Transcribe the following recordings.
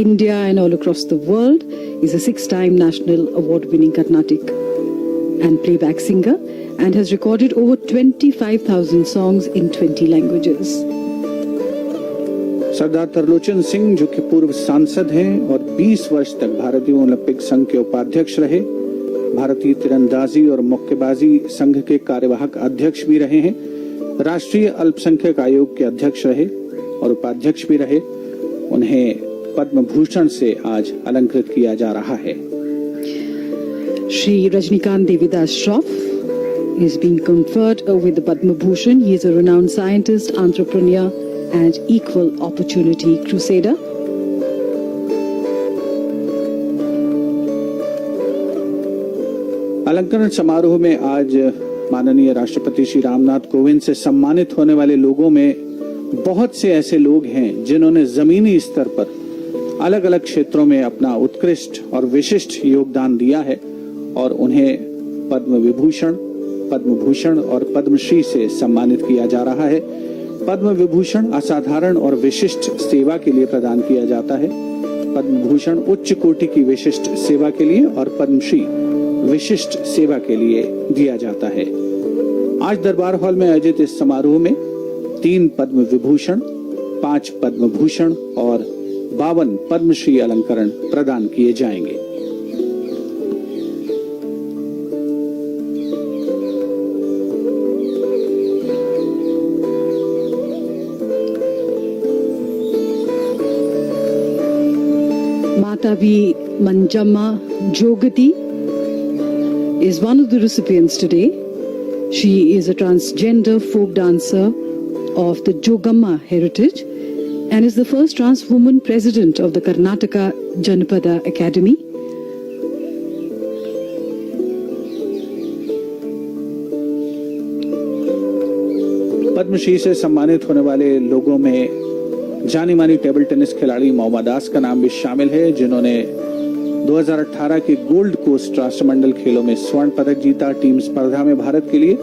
India and all across the world. He's a 6-time National Award-winning Carnatic and playback singer and has recorded over 25,000 songs in 20 languages. सरदार तरलोचन सिंह जो कि पूर्व सांसद हैं और 20 वर्ष तक भारतीय ओलंपिक संघ के उपाध्यक्ष रहे, भारतीय तीरंदाजी और मुक्केबाजी संघ के कार्यवाहक अध्यक्ष भी रहे हैं, राष्ट्रीय अल्पसंख्यक आयोग के अध्यक्ष रहे और उपाध्यक्ष भी रहे। उन्हें पद्म भूषण से आज अलंकृत किया जा रहा है। Shri Rajnikant Devidas Shroff is being conferred with the Padma Bhushan. He is a renowned scientist, entrepreneur and equal opportunity crusader. अलंकरण समारोह में आज माननीय राष्ट्रपति श्री रामनाथ कोविंद से सम्मानित होने वाले लोगों में बहुत से ऐसे लोग हैं जिन्होंने जमीनी स्तर पर अलग अलग क्षेत्रों में अपना उत्कृष्ट और विशिष्ट योगदान दिया है और उन्हें पद्म विभूषण, पद्म भूषण और पद्मश्री से सम्मानित किया जा रहा है। पद्म विभूषण असाधारण और विशिष्ट सेवा के लिए प्रदान किया जाता है, पद्म भूषण उच्च कोटि की विशिष्ट सेवा के लिए और पद्मश्री विशिष्ट सेवा के लिए दिया जाता है। आज दरबार हॉल में आयोजित इस समारोह में 3 पद्म विभूषण, 5 पद्म भूषण और 52 पद्मश्री अलंकरण प्रदान किए जाएंगे। Matavi Manjamma Jogati is one of the recipients today. She is a transgender folk dancer of the Jogamma heritage and is the first trans woman president of the Karnataka Janapada Academy. Padmashri से सम्मानित होने वाले लोगों में जानी मानी table tennis खिलाड़ी मोहम्मद दास का नाम भी शामिल है, जिन्होंने 2018 के गोल्ड कोस्ट राष्ट्रमंडल खेलों में स्वर्ण पदक जीता। टीम स्पर्धा में भारत के लिए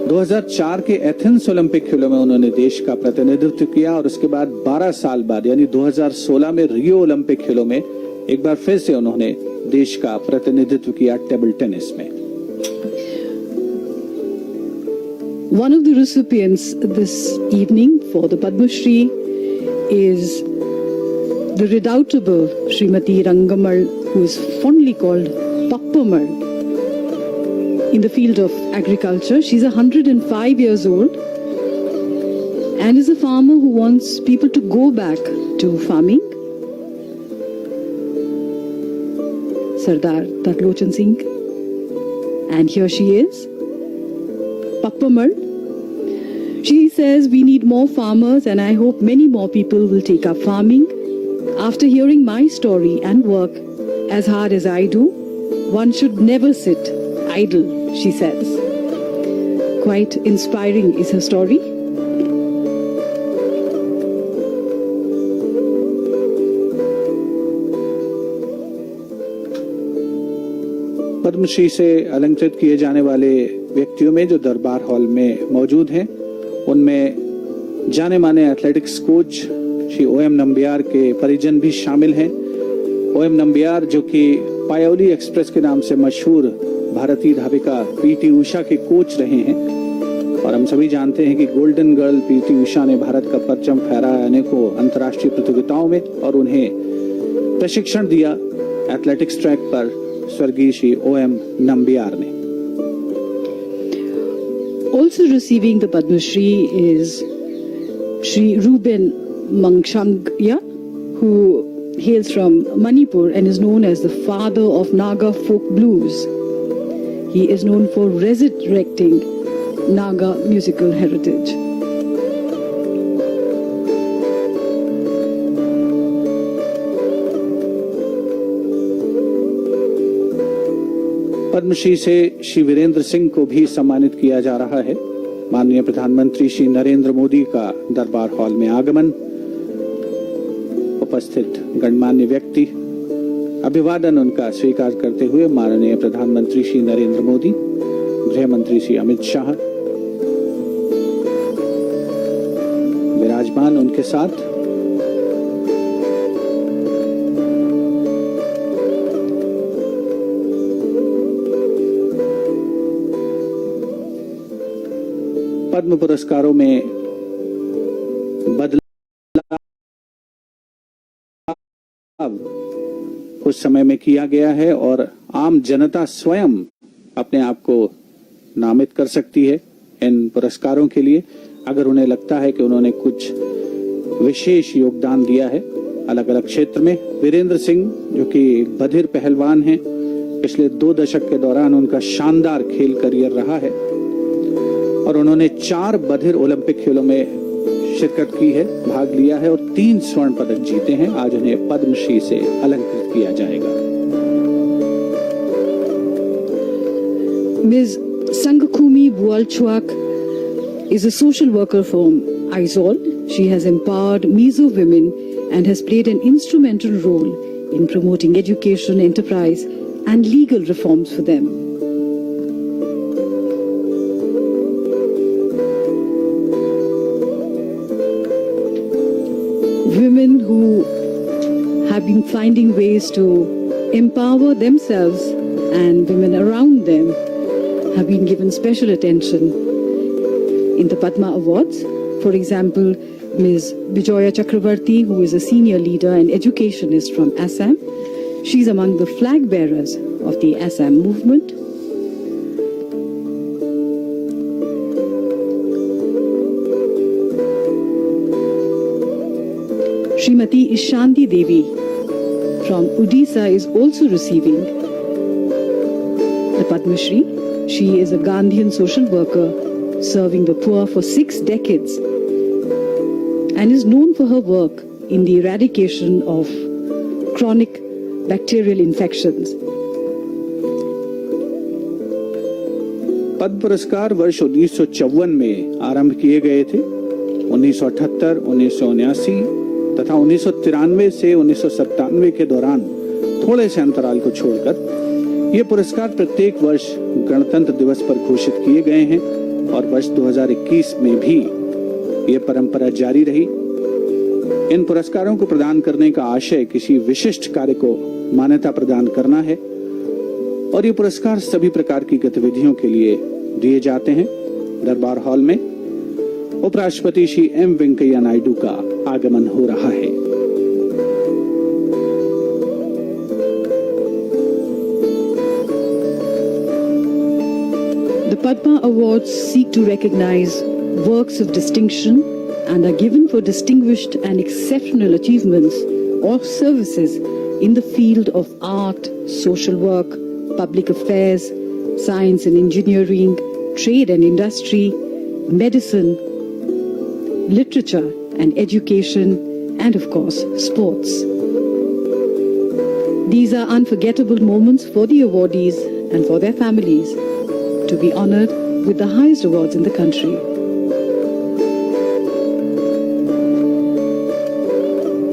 2004 के एथेंस ओलंपिक खेलों में उन्होंने देश का प्रतिनिधित्व किया और उसके बाद 12 साल बाद यानी 2016 में रियो ओलंपिक खेलों में एक बार फिर से उन्होंने देश का प्रतिनिधित्व किया टेबल टेनिस में। One of the recipients this evening for the Padma Shri is the redoubtable Srimati Rangamal, who is fondly called Pappamal in the field of agriculture. She's 105 years old and is a farmer who wants people to go back to farming. Sardar Tarlochan Singh, and here she is, Pappamal. She says we need more farmers and I hope many more people will take up farming. After hearing my story and work as hard as I do, one should never sit idle, she says. Quite inspiring is her story. Padma Shri से अलंकृत किए जाने वाले व्यक्तियों में जो दरबार hall में मौजूद हैं, उनमें जाने माने athletics coach Shri O M Nambiar के परिजन भी शामिल हैं। ओएम नंबियार जो कि पायोली एक्सप्रेस के नाम से मशहूर भारतीय धाविका पीटी उषा के कोच रहे हैं और हम सभी जानते हैं कि गोल्डन गर्ल पीटी उषा ने भारत का परचम फहराया अनेकों अंतर्राष्ट्रीय प्रतियोगिताओं में और उन्हें प्रशिक्षण दिया एथलेटिक्स ट्रैक पर स्वर्गीय श्री ओएम नंबियार ने। Also receiving the Padma Shri is Shri Ruben Mangshangya, who hails from Manipur and is known as the father of Naga folk blues. He is known for resurrecting Naga musical heritage. Padmashri से श्री वीरेंद्र सिंह को भी सम्मानित किया जा रहा है। माननीय प्रधानमंत्री श्री नरेंद्र मोदी का दरबार हॉल में आगमन, उपस्थित गणमान्य व्यक्ति अभिवादन उनका स्वीकार करते हुए माननीय प्रधानमंत्री श्री नरेंद्र मोदी, गृह मंत्री श्री अमित शाह विराजमान उनके साथ। पद्म पुरस्कारों में बदलाव कुछ समय में किया गया है और आम जनता स्वयं अपने आप को नामित कर सकती है इन पुरस्कारों के लिए, अगर उन्हें लगता है कि उन्होंने कुछ विशेष योगदान दिया है अलग अलग क्षेत्र में। वीरेंद्र सिंह जो कि बधिर पहलवान हैं, पिछले 2 दशक के दौरान उनका शानदार खेल करियर रहा है और उन्होंने 4 बधिर ओलंपिक खेलों में शिरकत की है, भाग लिया है और 3 स्वर्ण पदक जीते हैं। आज उन्हें पद्मश्री से अलंकृत किया जाएगा। Ms. Sangkhumi Bualchuak is a social worker from Aizawl. She has empowered Mizo women and has played an instrumental role in promoting education, enterprise, and legal reforms for them. Women who have been finding ways to empower themselves and women around them have been given special attention in the Padma Awards. For example, Ms. Bijoya Chakravarti, who is a senior leader and educationist from Assam. She's among the flag bearers of the Assam movement. Srimati Ishanti Devi from Odisha is also receiving the Padma Shri. She is a Gandhian social worker serving the poor for 6 decades and is known for her work in the eradication of chronic bacterial infections. पद्म पुरस्कार वर्ष 1954 में आरंभ किए गए थे। 1978, 1979 तथा 1993 से 1997 के दौरान थोड़े से अंतराल को छोड़कर ये पुरस्कार प्रत्येक वर्ष गणतंत्र दिवस पर घोषित किए गए हैं और वर्ष 2021 में भी ये परंपरा जारी रही। इन पुरस्कारों को प्रदान करने का आशय किसी विशिष्ट कार्य को मान्यता प्रदान करना है और ये पुरस्कार सभी प्रकार की गतिविधियों के लिए दिए जाते हैं। दरबार हॉल में उपराष्ट्रपति श्री एम वेंकैया नायडू का आगमन हो रहा है। The Padma Awards seek to recognize works of distinction and are given for distinguished and exceptional achievements or services in the field of art, social work, public affairs, science and engineering, trade and industry, medicine, literature and education, and of course, sports. These are unforgettable moments for the awardees and for their families to be honored with the highest awards in the country.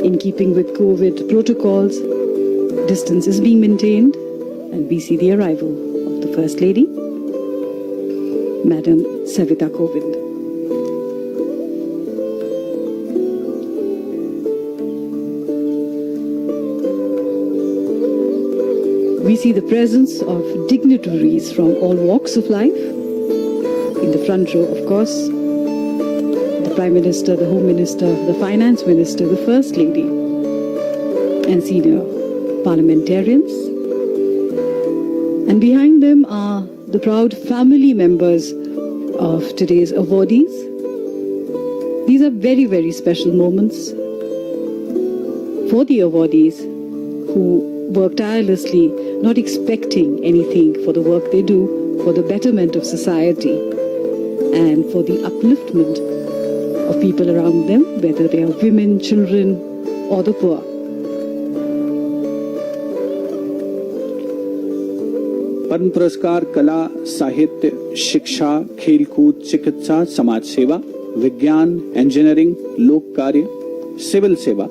In keeping with COVID protocols, distance is being maintained, and we see the arrival of the First Lady, Madam Savita Kovind. We see the presence of dignitaries from all walks of life. In the front row, of course, the Prime Minister, the Home Minister, the Finance Minister, the First Lady, and senior parliamentarians. And behind them are the proud family members of today's awardees. These are very, very special moments for the awardees who work tirelessly, not expecting anything for the work they do, for the betterment of society and for the upliftment of people around them, whether they are women, children or the poor. पद्म पुरस्कार कला, साहित्य, शिक्षा, खेलकूद, चिकित्सा, समाज सेवा, विज्ञान, engineering, लोक कार्य, सिविल सेवा,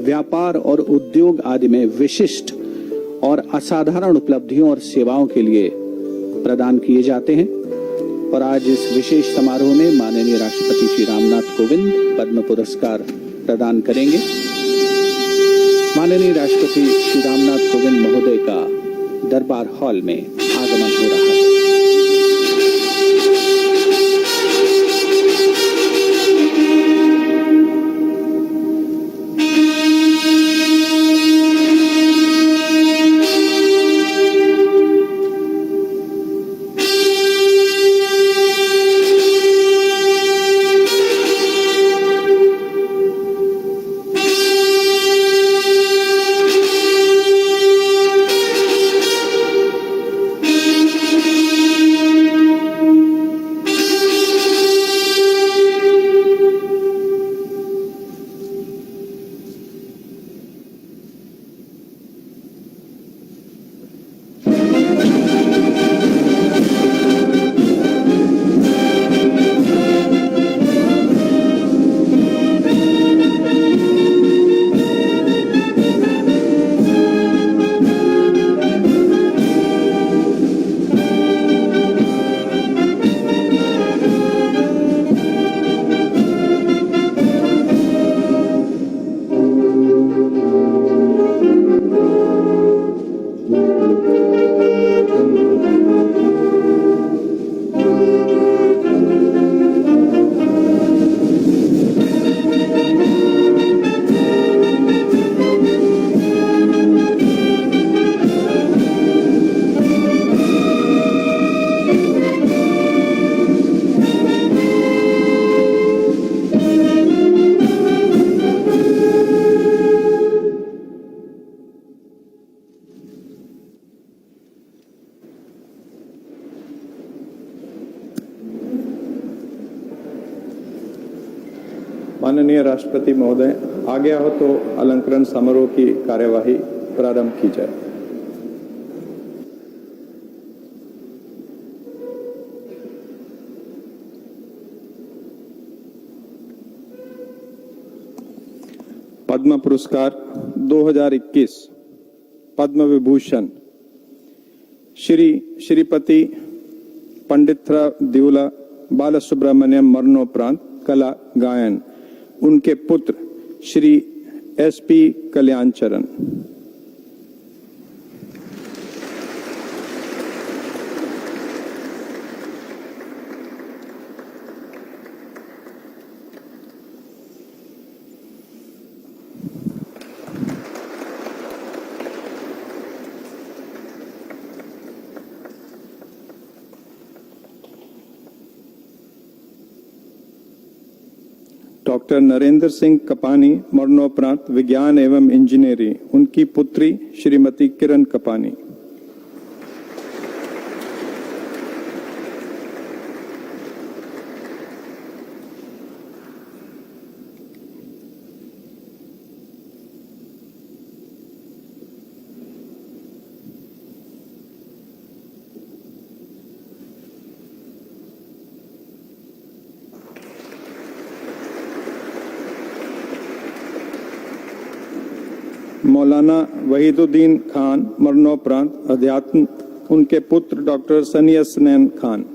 व्यापार और उद्योग आदि में विशिष्ट और असाधारण उपलब्धियों और सेवाओं के लिए प्रदान किए जाते हैं। और आज इस विशेष समारोह में माननीय राष्ट्रपति श्री रामनाथ कोविंद पद्म पुरस्कार प्रदान करेंगे। माननीय राष्ट्रपति श्री रामनाथ कोविंद महोदय का दरबार हॉल में आगमन हो रहा है। माननीय राष्ट्रपति महोदय, आ गया हो तो अलंकरण समारोह की कार्यवाही प्रारंभ की जाए। पद्म पुरस्कार 2021 पद्म विभूषण श्रीपति पंडित देवला बालसुब्रमण्यम मरणोपरांत कला गायन, उनके पुत्र श्री SP कल्याणचरण। डॉक्टर नरेंद्र सिंह कपानी मरणोपरांत विज्ञान एवं इंजीनियरिंग, उनकी पुत्री श्रीमती किरण कपानी। मौलाना वहीदुद्दीन खान मरणोपरांत अध्यात्म, उनके पुत्र डॉक्टर सनियसनैन खान।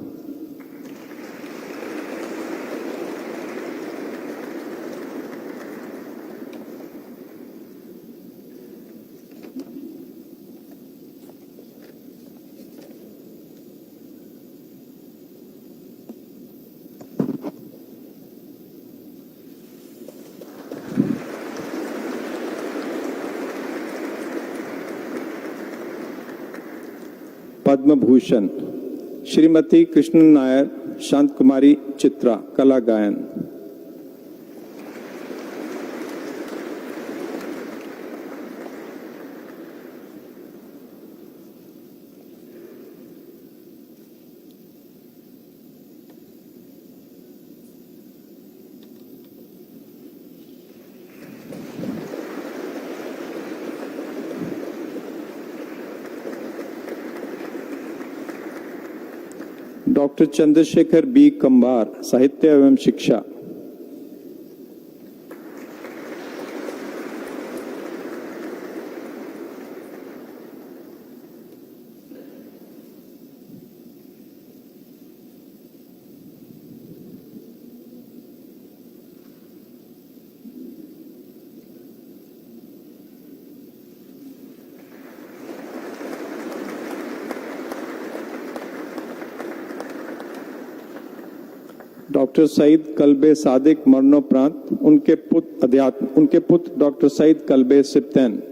पद्म भूषण श्रीमती कृष्ण नायर शांत कुमारी चित्रा, कला गायन। डॉक्टर चंद्रशेखर B कंबार, साहित्य एवं शिक्षा। डॉक्टर सईद कल्बे सादिक मरणोपरांत उनके पुत्र अध्यात्म, उनके पुत्र डॉक्टर सईद कल्बे सिप्तैन।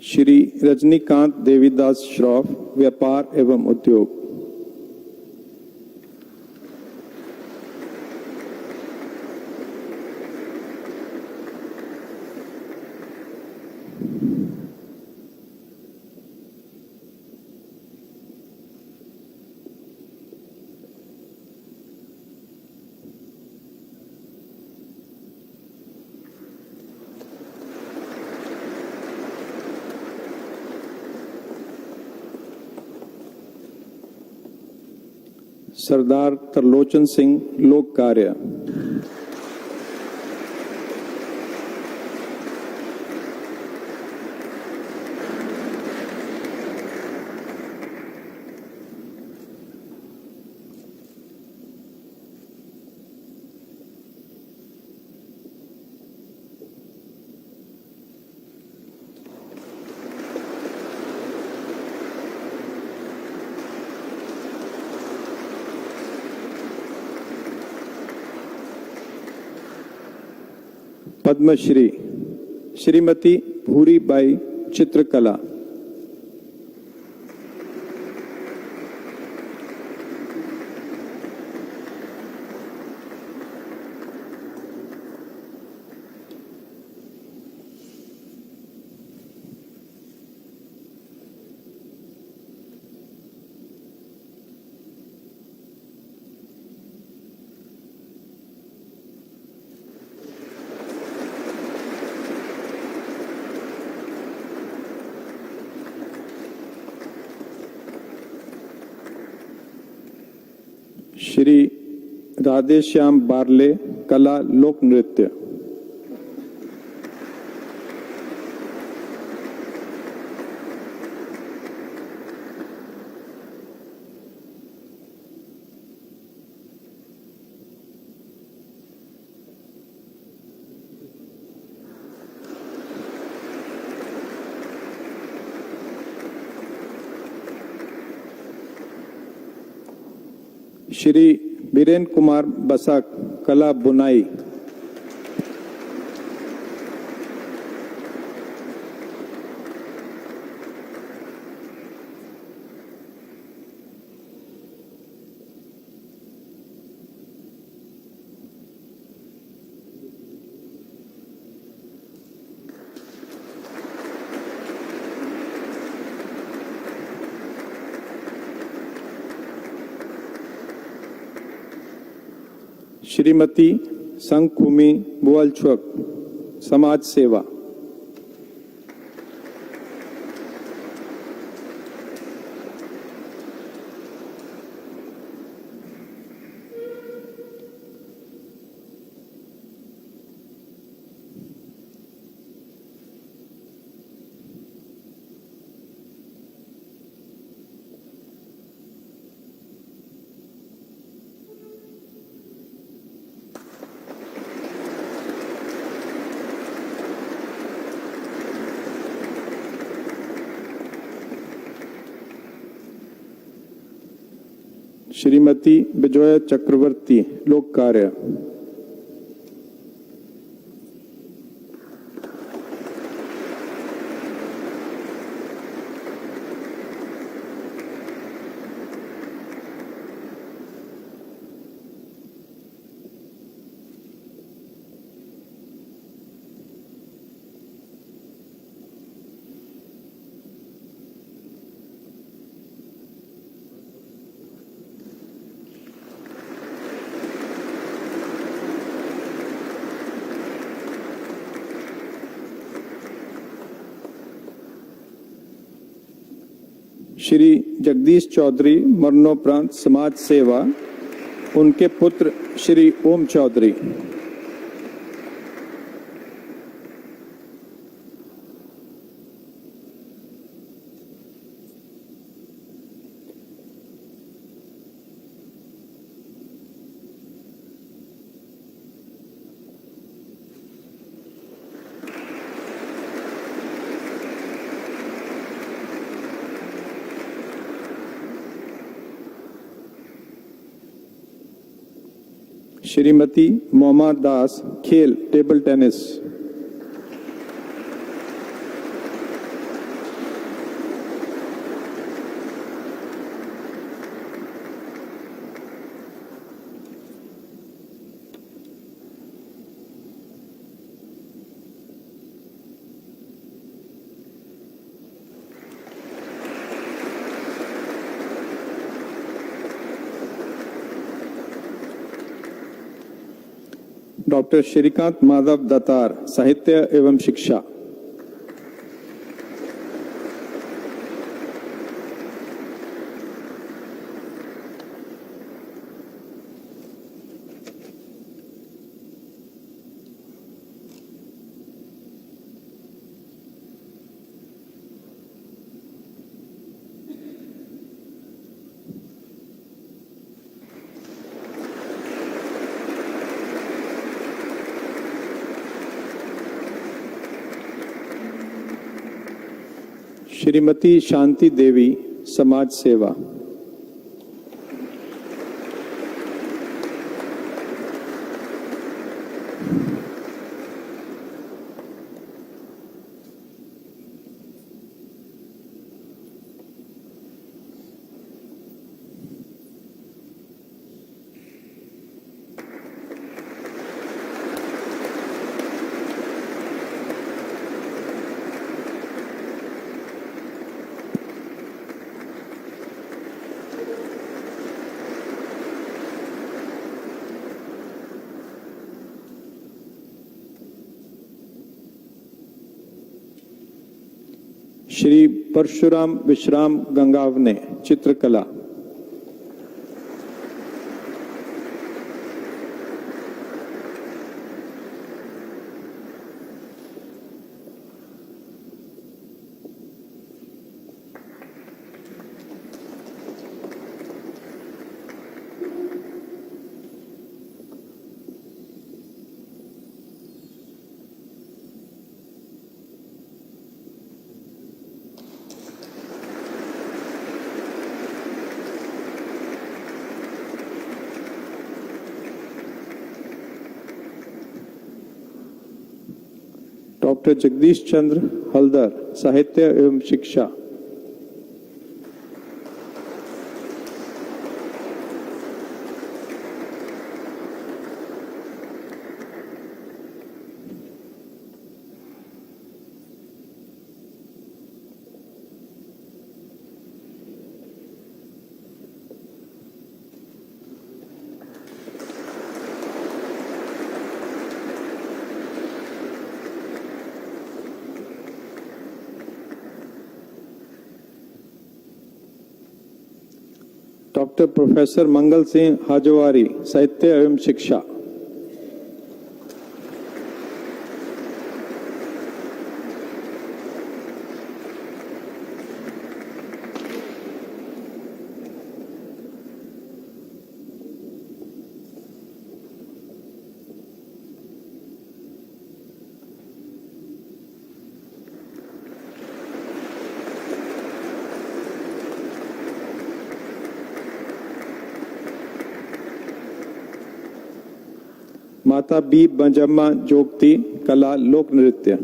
श्री रजनीकांत देवीदास श्रॉफ, व्यापार एवं उद्योग। सरदार त्रिलोचन सिंह, लोक कार्य। पद्मश्री श्रीमती भूरीबाई चित्रकला, श्री राधेश्याम बारले कला लोक नृत्य, श्री बीरेन्द्र कुमार बसाक कला बुनाई, श्रीमती संगखुमी बुअलछुक समाज सेवा, श्रीमती विजया चक्रवर्ती लोक कार्य, श्री जगदीश चौधरी मरणोपरांत समाज सेवा, उनके पुत्र श्री ओम चौधरी, श्रीमती मोमा दास खेल table tennis, doctor Shrikant Madhav Dattar साहित्य एवं शिक्षा, श्रीमती शांति देवी समाज सेवा, श्री परशुराम विश्राम गंगावने, चित्रकला। डॉक्टर जगदीश चंद्र हल्दर, साहित्य एवं शिक्षा। डॉक्टर प्रोफेसर मंगल सिंह हाजवारी, साहित्य एवं शिक्षा। माता बी बंजम्मा जोगती, कला लोक नृत्य।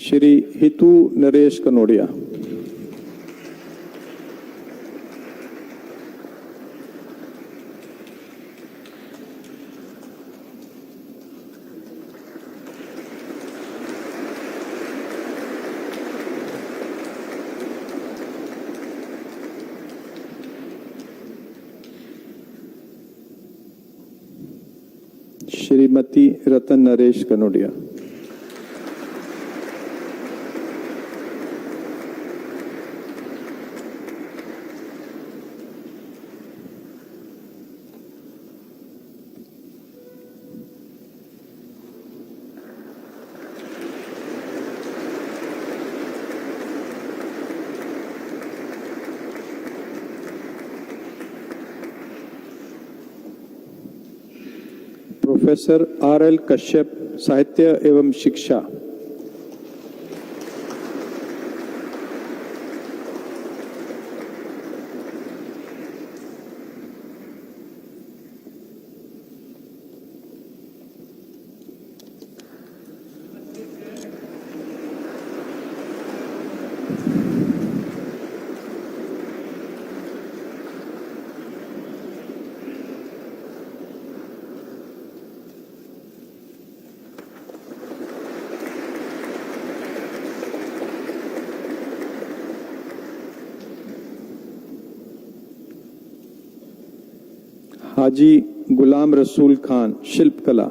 श्री हितू नरेश कनोडिया। श्रीमती रतन नरेश कनोडिया। Professor R L. कश्यप, साहित्य एवं शिक्षा। हाजी गुलाम रसूल खान, शिल्पकला।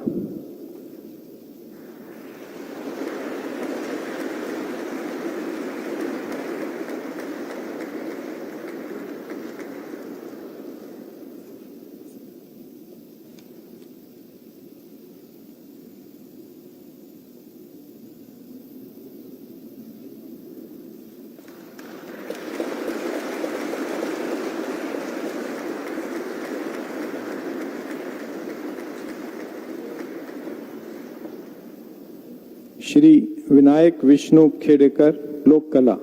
श्री विनायक विष्णु खेडेकर, लोक कला।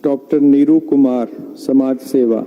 डॉक्टर नीरू कुमार, समाज सेवा।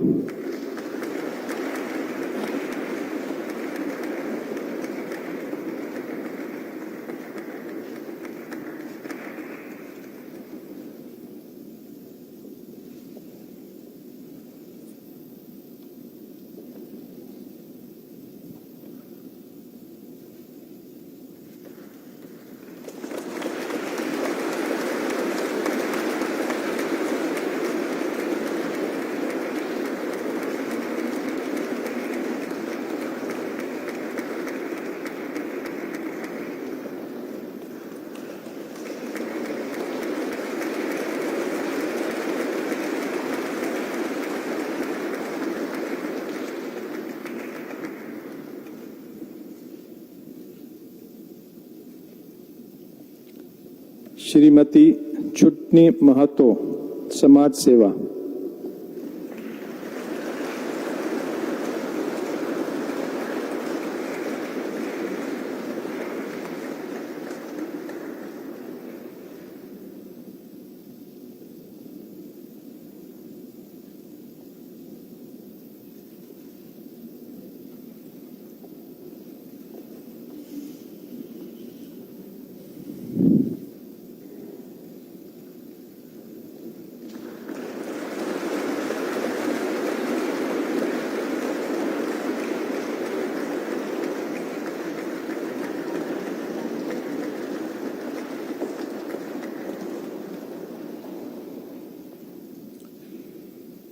श्रीमती छुटनी महतो, समाज सेवा।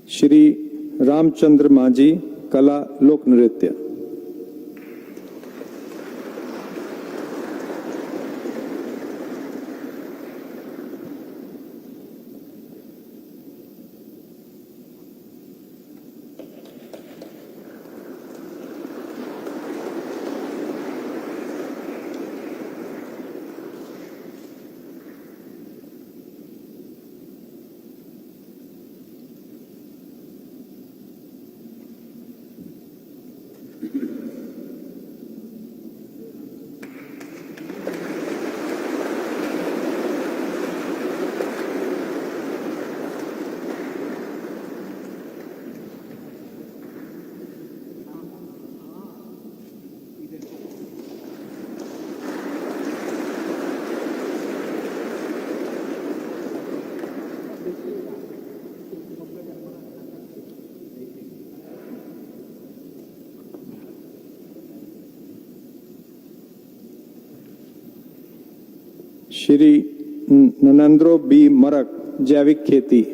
श्री रामचंद्र मांझी, कला लोक नृत्य। श्री ननंद्रो बी मरक, जैविक खेती।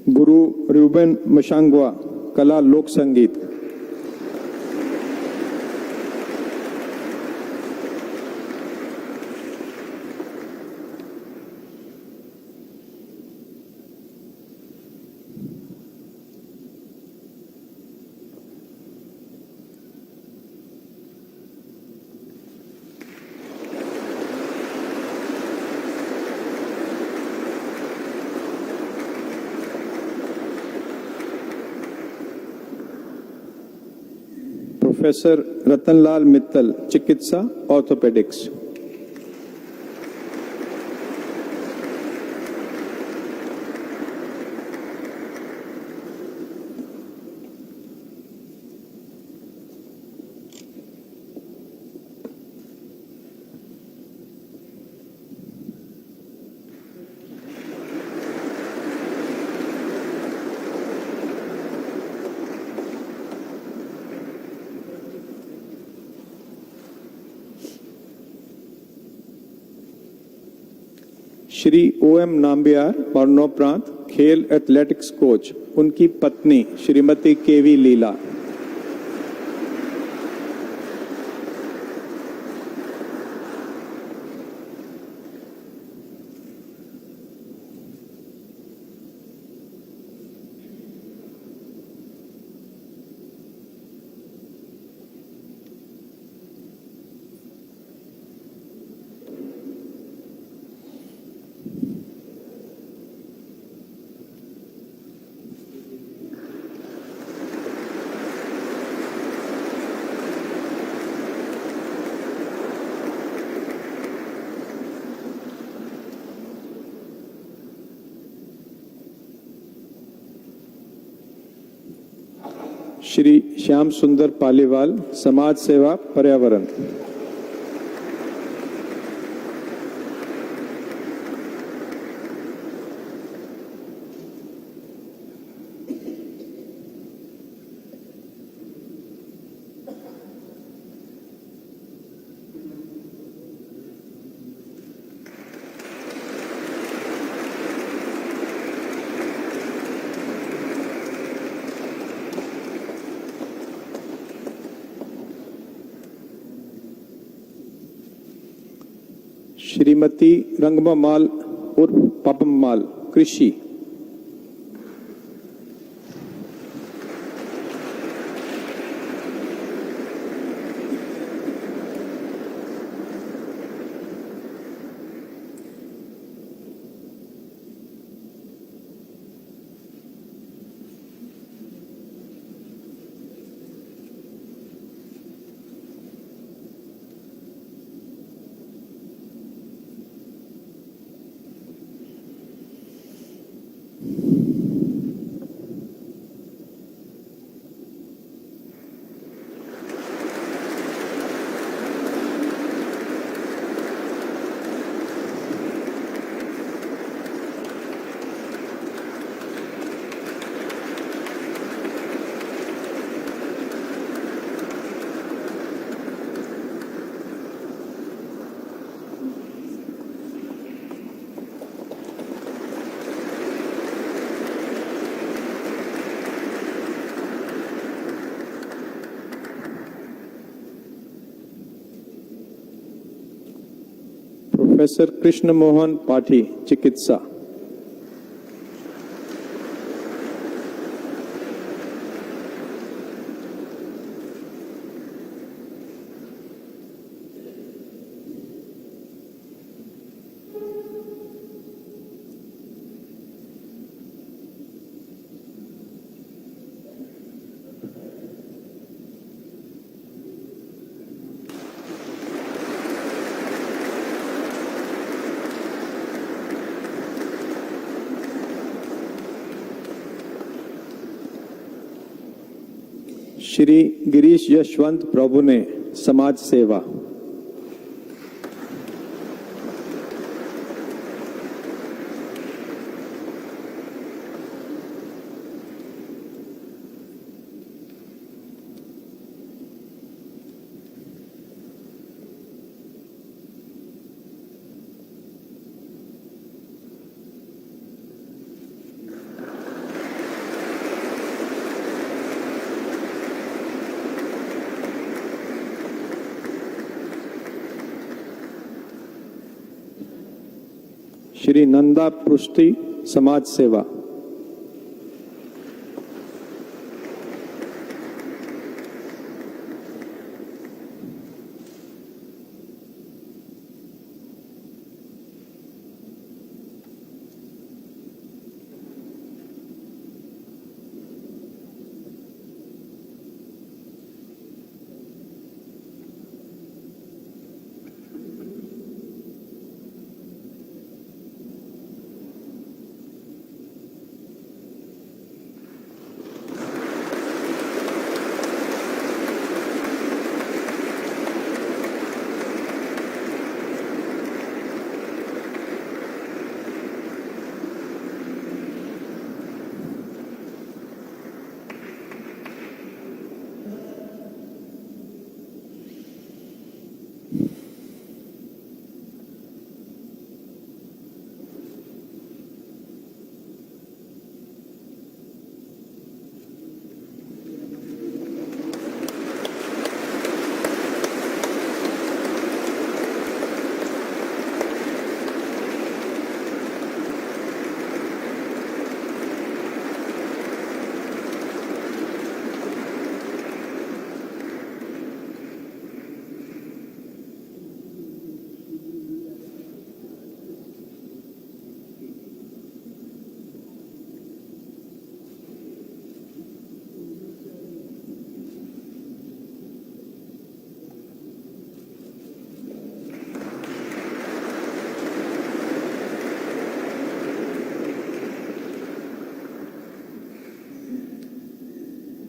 गुरु रूबेन मशांगवा, कला लोक संगीत। प्रोफेसर रतनलाल मित्तल, चिकित्सा ऑर्थोपेडिक्स। श्री OM नाम्बियार, मरणोपरांत खेल एथलेटिक्स कोच, उनकी पत्नी श्रीमती KV लीला। श्री श्याम सुंदर पालीवाल, समाज सेवा पर्यावरण। श्रीमती रंगमाल उर्फ पापम्माल, कृषि। प्रोफेसर कृष्ण मोहन पाठी, चिकित्सा। श्री गिरीश यशवंत प्रभु ने, समाज सेवा। श्री नंदा पृष्टि, समाज सेवा।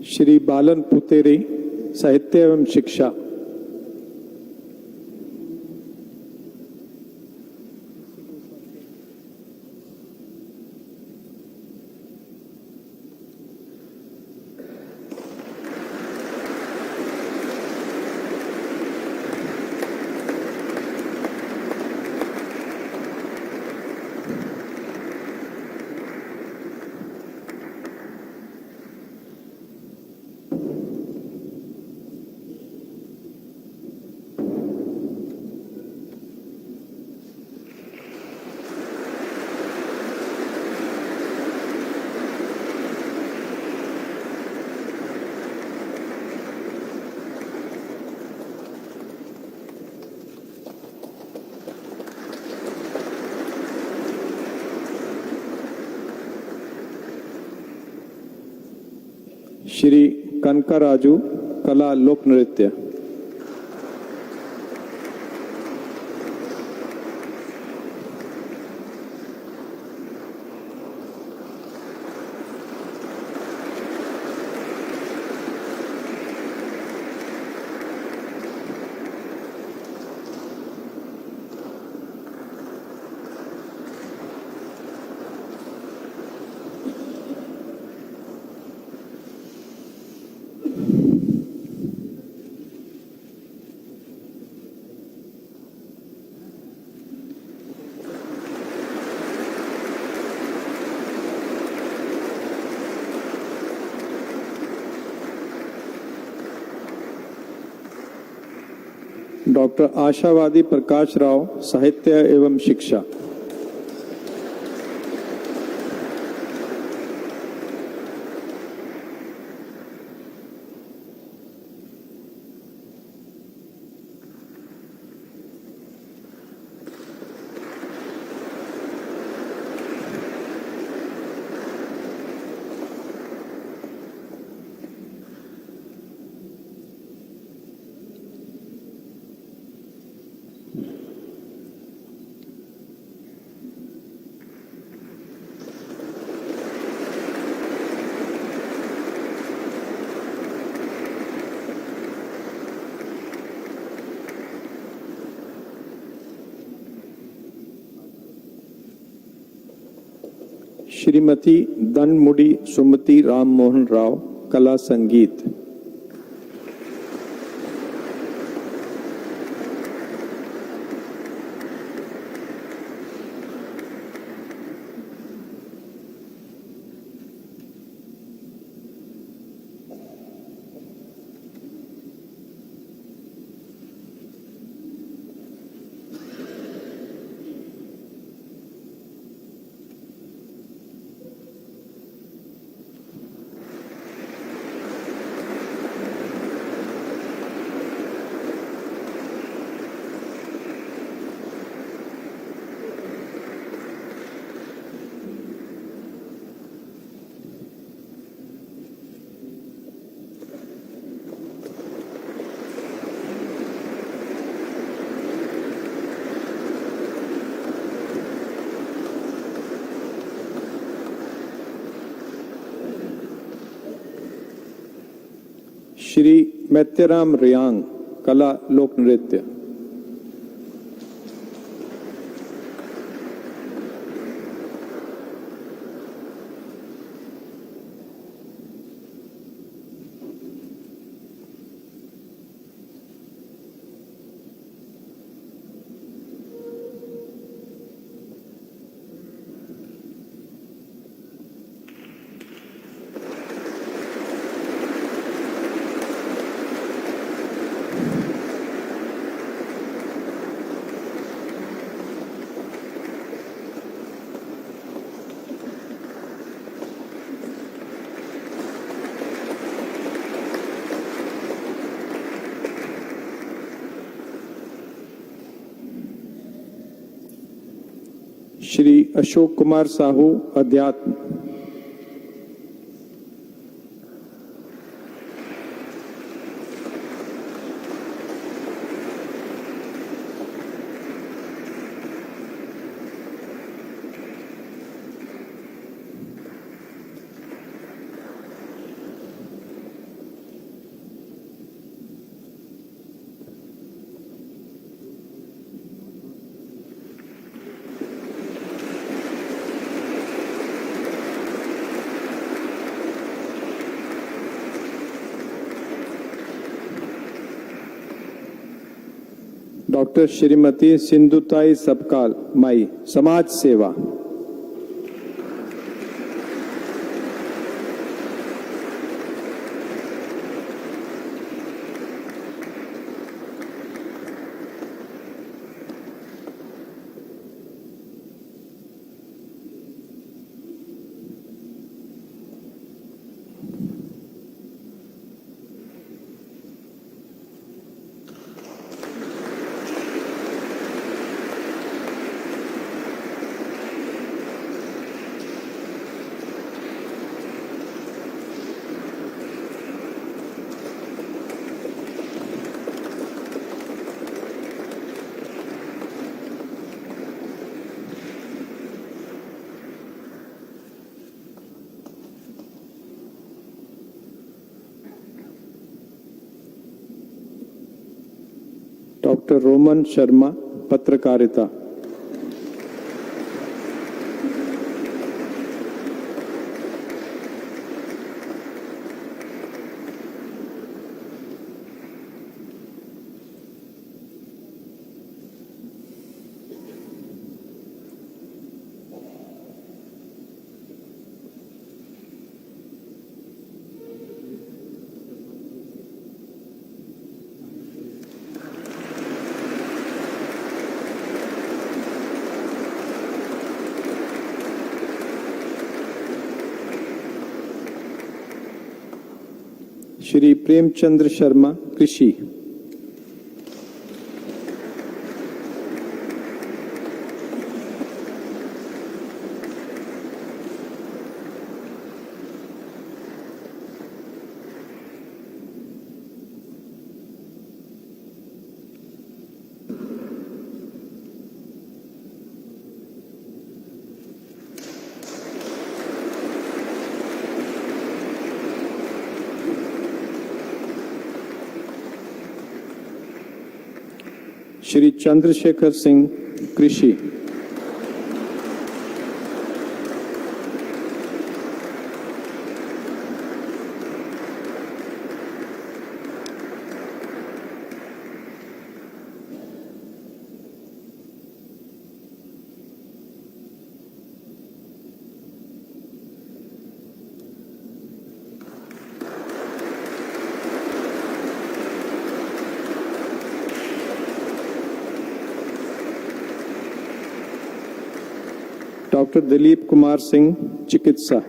श्री बालन पुतेरी, साहित्य एवं शिक्षा। श्री कनकाराजू, कला लोक नृत्य। डॉक्टर आशावादी प्रकाश राव, साहित्य एवं शिक्षा। श्रीमती दनमुडी सुमति राम मोहन राव, कला संगीत। श्री मैत्यराम रियांग, कला लोक नृत्य। श्री अशोक कुमार साहू, अध्यात्म। डॉक्टर श्रीमती सिंधुताई सबकाल माई, समाज सेवा। डॉक्टर रोमन शर्मा, पत्रकारिता। श्री प्रेमचंद्र शर्मा, कृषि। श्री चंद्रशेखर सिंह, कृषि। डॉक्टर दिलीप कुमार सिंह, चिकित्सा।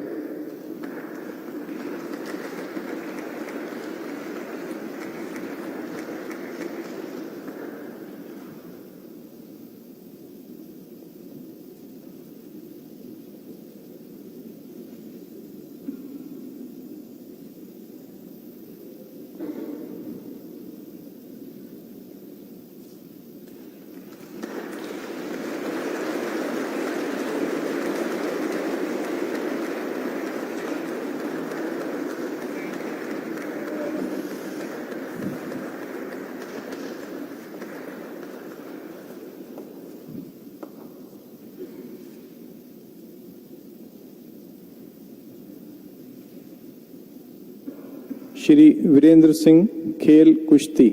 श्री वीरेंद्र सिंह, खेल, कुश्ती।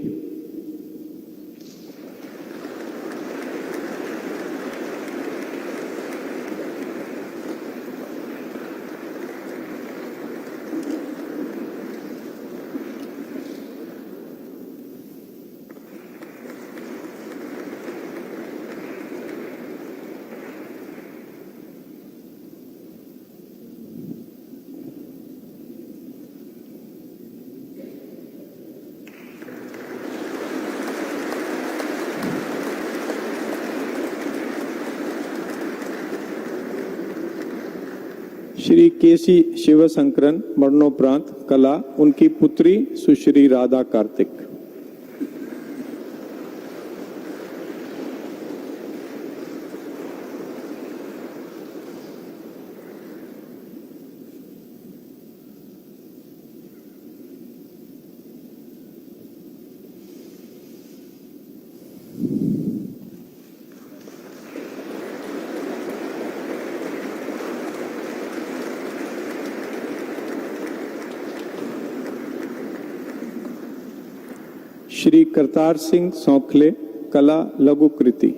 श्री केसी शिवशंकरन, मरणोपरांत, कला, उनकी पुत्री सुश्री राधा कार्तिक। श्री करतार सिंह सौखले, कला लघु कृति।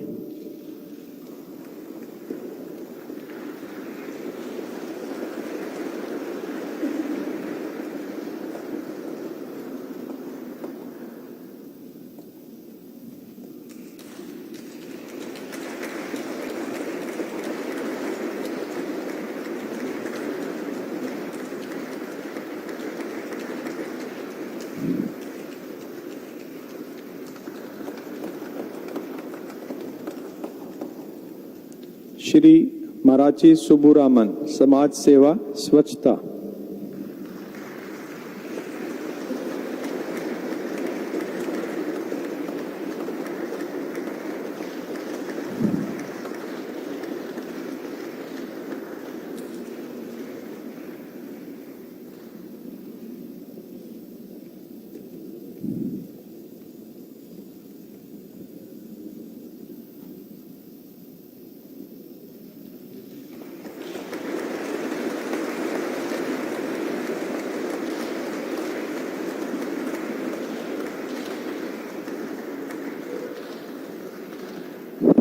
श्री मराची सुबुरामन, समाज सेवा स्वच्छता।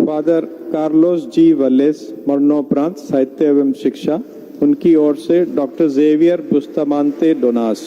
फादर कार्लोस जी वल्लेस, मरणोपरांत साहित्य एवं शिक्षा, उनकी ओर से doctor Xavier बुस्तामांते डोनास।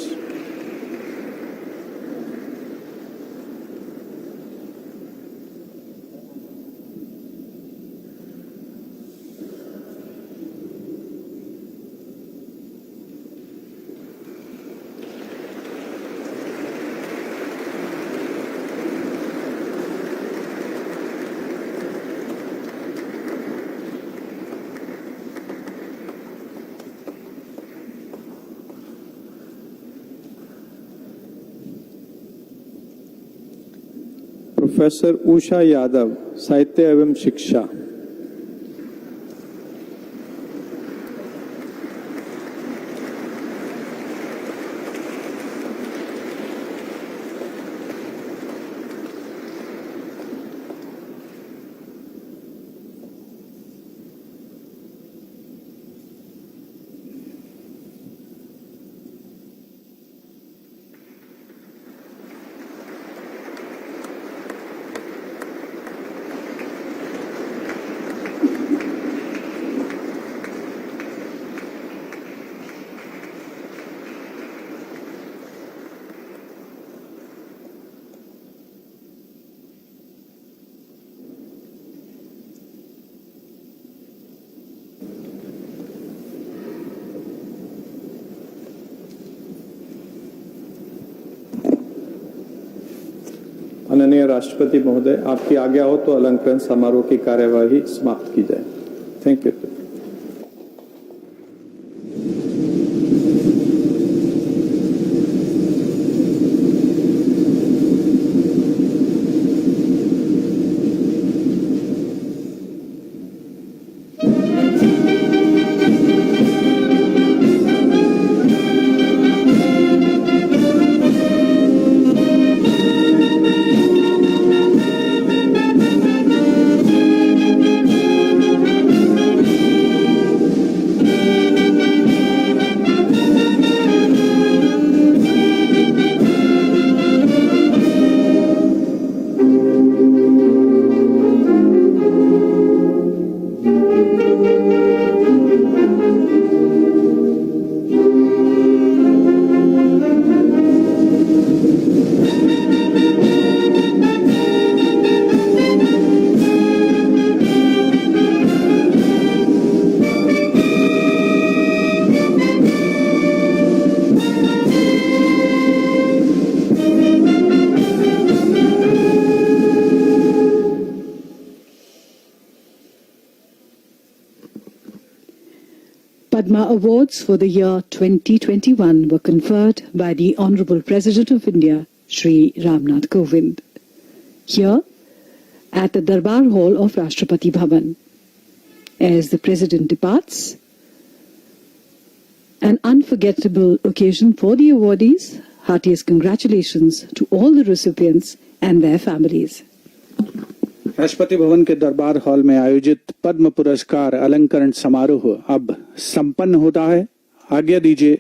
Professor Usha Yadav, साहित्य एवं शिक्षा। माननीय राष्ट्रपति महोदय, आपकी आज्ञा हो तो अलंकरण समारोह की कार्यवाही समाप्त की जाए। Thank you. Padma Awards for the year 2021 were conferred by the Honorable President of India, Shri Ramnath Kovind, here at the Darbar Hall of Rashtrapati Bhavan. As the President departs, an unforgettable occasion for the awardees. Heartiest congratulations to all the recipients and their families. Rashtrapati Bhavan के दरबार hall में आयोजित पद्म पुरस्कार अलंकरण समारोह अब संपन्न होता है। आज्ञा दीजिए